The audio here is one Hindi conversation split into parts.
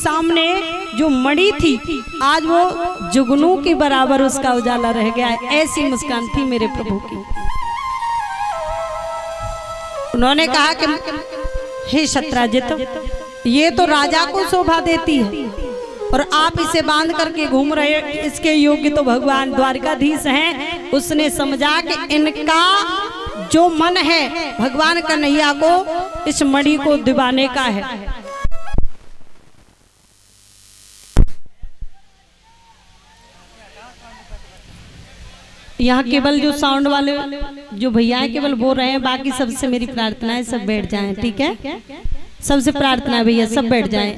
सामने जो मणि थी आज वो जुगनू के बराबर उसका उजाला रह गया है। ऐसी मुस्कान थी मेरे प्रभु की। उन्होंने कहा कि हे शत्राजित, ये तो राजा को शोभा देती है और आप इसे बांध करके घूम रहे हो, इसके योग्य तो भगवान द्वारकाधीश हैं। उसने समझा कि इनका जो मन है भगवान कन्हैया को इस मणि को दिवाने का है। यहाँ केवल जो साउंड वाले जो भैया है केवल बोल रहे हैं, बाकी सबसे मेरी प्रार्थना है सब बैठ जाएं, ठीक है? सबसे प्रार्थना है भैया सब बैठ जाएं।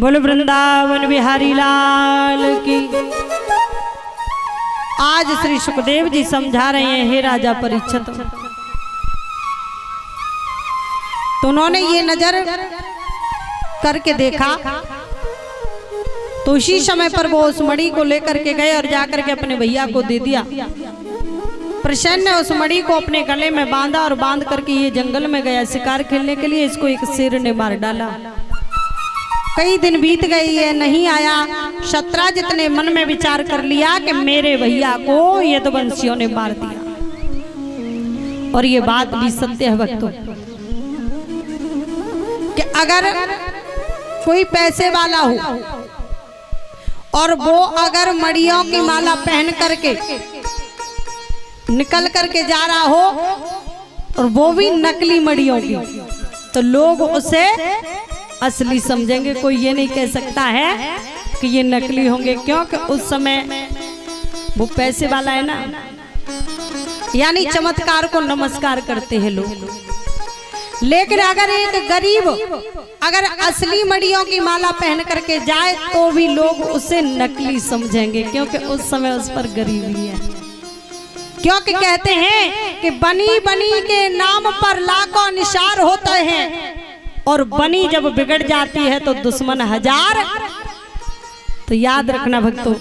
बोलो वृंदावन बिहारी लाल की। आज श्री सुखदेव जी समझा रहे हैं, हे राजा परीक्षित, तो उन्होंने ये नजर करके देखा तो उसी समय पर वो उस मणि को लेकर के गए और जाकर के अपने भैया को दे दिया। प्रसन्न ने उस मणि को अपने गले में बांधा और बांध करके ये जंगल में गया शिकार खेलने के लिए। इसको एक शेर ने मार डाला। कई दिन बीत गए, ये नहीं आया। शत्राजित ने मन में विचार कर लिया कि मेरे भैया को यदुवंशियों ने मार दिया। और ये बात भी सत्य है भक्तों कि अगर कोई पैसे वाला हो और वो अगर मड़ियों की माला पहन करके निकल करके जा रहा हो और वो भी नकली मड़ियों की, तो लोग उसे असली समझेंगे। कोई ये नहीं कह सकता है कि ये नकली होंगे, क्योंकि उस समय वो पैसे वाला है ना, यानी चमत्कार को नमस्कार करते हैं लोग। लेकिन अगर एक गरीब अगर असली मड़ियों की माला पहन करके जाए तो भी लोग उसे नकली समझेंगे, क्योंकि उस समय उस पर गरीबी है। क्योंकि कहते हैं कि बनी बनी के नाम पर लाखों निशार होते हैं और बनी जब बिगड़ जाती है तो दुश्मन हजार। तो याद रखना भक्तों,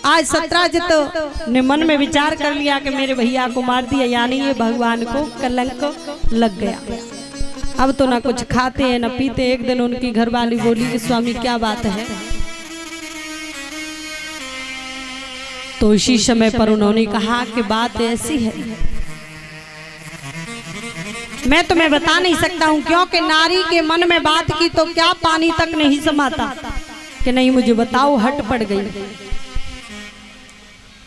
आज शत्राजित ने मन में विचार कर लिया कि मेरे भैया को मार दिया, यानी ये भगवान को कलंक लग गया। अब तो ना कुछ खाते हैं ना पीते। एक दिन उनकी घरवाली बोली कि स्वामी क्या बात है? तो इसी समय पर उन्होंने कहा कि बात ऐसी है, मैं तुम्हें बता नहीं सकता हूं, क्योंकि नारी के मन में बात की तो क्या पानी तक नहीं समाता कि नहीं मुझे बताओ। हट पड़ गई।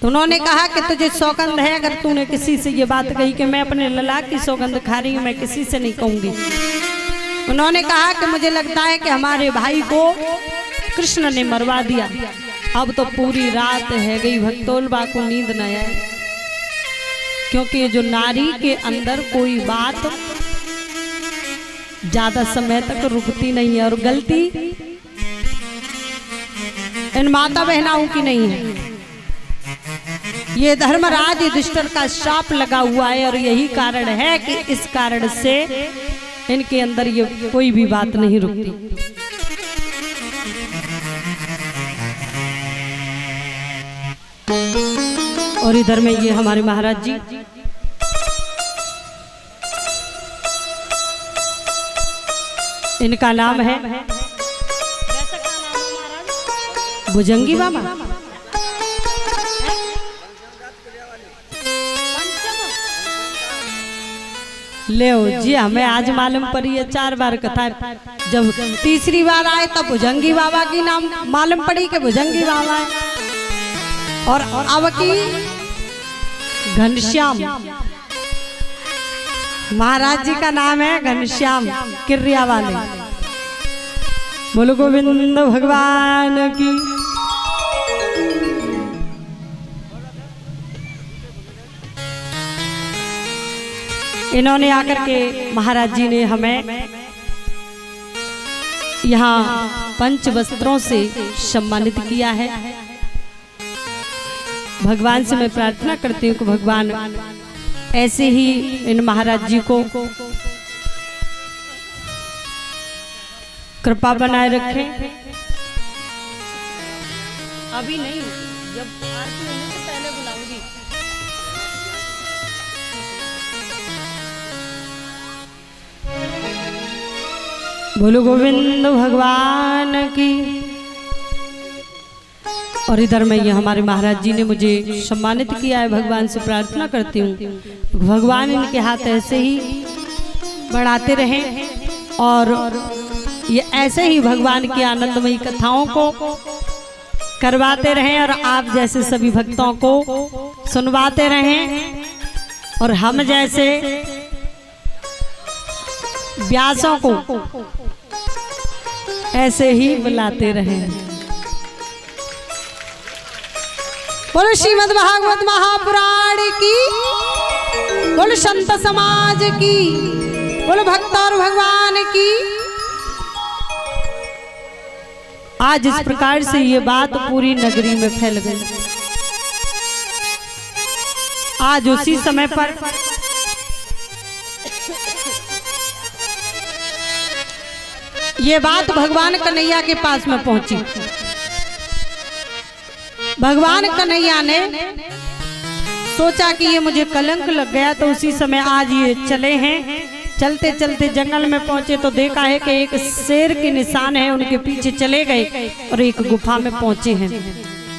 तो उन्होंने कहा कि तुझे सौगंध है, अगर तूने किसी से ये बात कही कि मैं अपने लला की सौगंध खा रही हूं, मैं किसी से नहीं कहूंगी। उन्होंने कहा कि मुझे लगता है कि हमारे भाई को कृष्ण ने मरवा दिया। अब तो पूरी रात है गई भक्तोलबा को नींद न आए, क्योंकि जो नारी के अंदर कोई बात ज्यादा समय तक रुकती नहीं है। और गलती इन माता बहनाओं की नहीं है, ये धर्मराज युधिष्ठिर का श्राप लगा हुआ है। और यही कारण है कि इस कारण से इनके अंदर ये कोई भी बात नहीं रुकती। और इधर में ये हमारे महाराज जी इनका नाम है भुजंगी बाबा। ले जी हमें आज मालूम पड़ी है, 4 बार कथा। जब तीसरी बार आए तब भुजंगी बाबा की नाम मालूम पड़ी कि भुजंगी बाबा है। और अब की घनश्याम महाराज जी का नाम है, घनश्याम किर्रिया वाले। बोलो गोविंद भगवान की। इन्होंने आकर के महाराज जी ने हमें यहाँ पंच वस्त्रों से सम्मानित किया है। भगवान से मैं प्रार्थना करती हूँ कि भगवान ऐसे ही इन महाराज जी को कृपा बनाए रखें। अभी नहीं, जब आरती होने से पहले बुलाऊंगी। बोलो गोविंद भगवान की। और इधर में ये हमारे महाराज जी ने मुझे सम्मानित किया है। भगवान से प्रार्थना करती हूँ भगवान इनके हाथ ऐसे ही बढ़ाते रहें और ये ऐसे ही भगवान की आनंदमयी कथाओं को करवाते रहें और आप जैसे सभी भक्तों को सुनवाते रहें और हम जैसे व्यासों को ऐसे ही बुलाते रहें। बोलो श्रीमद् भागवत महापुराण की, बोलो संत समाज की, बोलो भक्त और भगवान की। आज इस प्रकार से ये बात पूरी नगरी में फैल गई। आज उसी समय पर ये बात भगवान कन्हैया के पास में पहुंची। भगवान कन्हैया ने सोचा कि ये मुझे कलंक लग गया, तो उसी समय आज ये चले हैं। चलते चलते जंगल में पहुंचे तो देखा है कि एक शेर के निशान है, उनके पीछे चले गए और एक गुफा में पहुंचे हैं।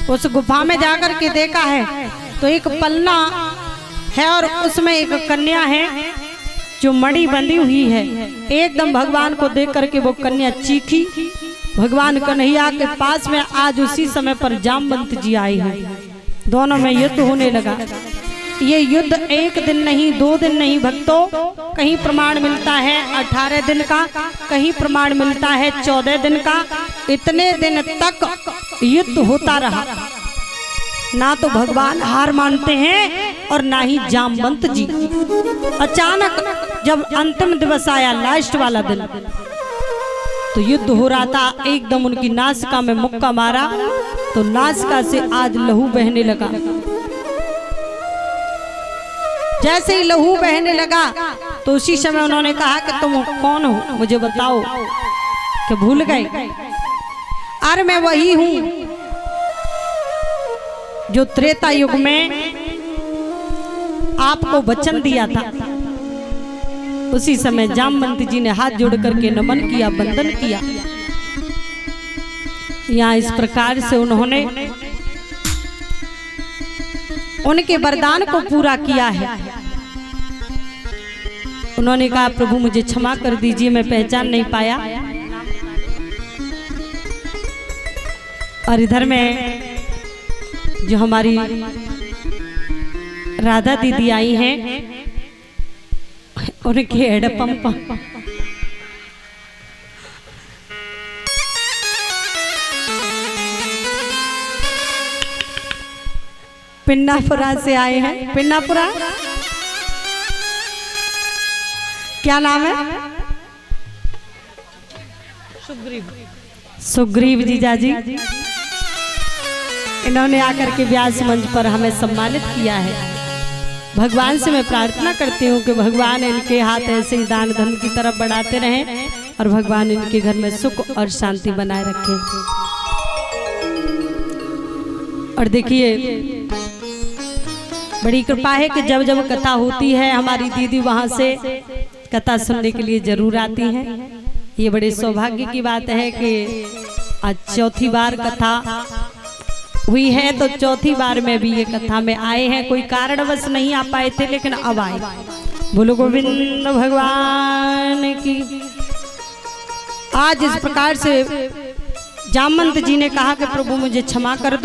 उस गुफा में जाकर के देखा है तो एक पलना है और उसमें एक कन्या है जो मणि बंधी हुई है। एकदम भगवान को देख करके वो कन्या चीखी। भगवान कन्हैया के पास में आज उसी समय पर जामवंत जी आए हैं। दोनों में युद्ध होने लगा। ये युद्ध एक दिन नहीं, 2 दिन नहीं भक्तों, कहीं प्रमाण मिलता है 18 दिन का, कहीं प्रमाण मिलता है 14 दिन का। इतने दिन तक युद्ध होता रहा। ना तो भगवान हार मानते हैं और ना ही जामवंत जी। अचानक जब अंतिम दिवस आया, लास्ट वाला दिन, तो युद्ध हो रहा था। एकदम उनकी नासिका में मुक्का मारा तो नासिका से आज लहू बहने लगा। जैसे ही लहू बहने लगा तो उसी समय उन्होंने कहा कि तुम कौन हो, मुझे बताओ। कि भूल गए? अरे मैं वही हूं जो त्रेता युग में आपको वचन दिया था। उसी समय जामवंत जी ने हाथ जोड़ करके नमन किया, वंदन किया। यहाँ इस प्रकार से उन्होंने उनके वरदान को पूरा किया है। उन्होंने कहा प्रभु मुझे क्षमा कर दीजिए, मैं पहचान नहीं पाया। और इधर में जो हमारी राधा दीदी आई हैं, उनके हेडपंप पिन्नापुरा से आए हैं। पिन्नापुरा क्या नाम है? सुग्रीव जीजा जी। इन्होंने आकर के व्यास मंच पर हमें सम्मानित किया है। भगवान से मैं प्रार्थना करती हूँ कि भगवान इनके हाथ ऐसे ही दान धन की तरफ बढ़ाते रहें और भगवान इनके घर में सुख और शांति बनाए रखें। और देखिए बड़ी कृपा है कि जब जब कथा होती है हमारी दीदी वहां से कथा सुनने के लिए जरूर आती हैं। ये बड़े सौभाग्य की बात है कि आज चौथी बार कथा हुई है, तो चौथी बार में भी ये कथा में आए हैं। कोई कारणवश नहीं आ पाए थे लेकिन अब आए। बोलो गोविंद भगवान की। आज इस प्रकार से जामवंत जी ने कहा कि प्रभु मुझे क्षमा कर दो।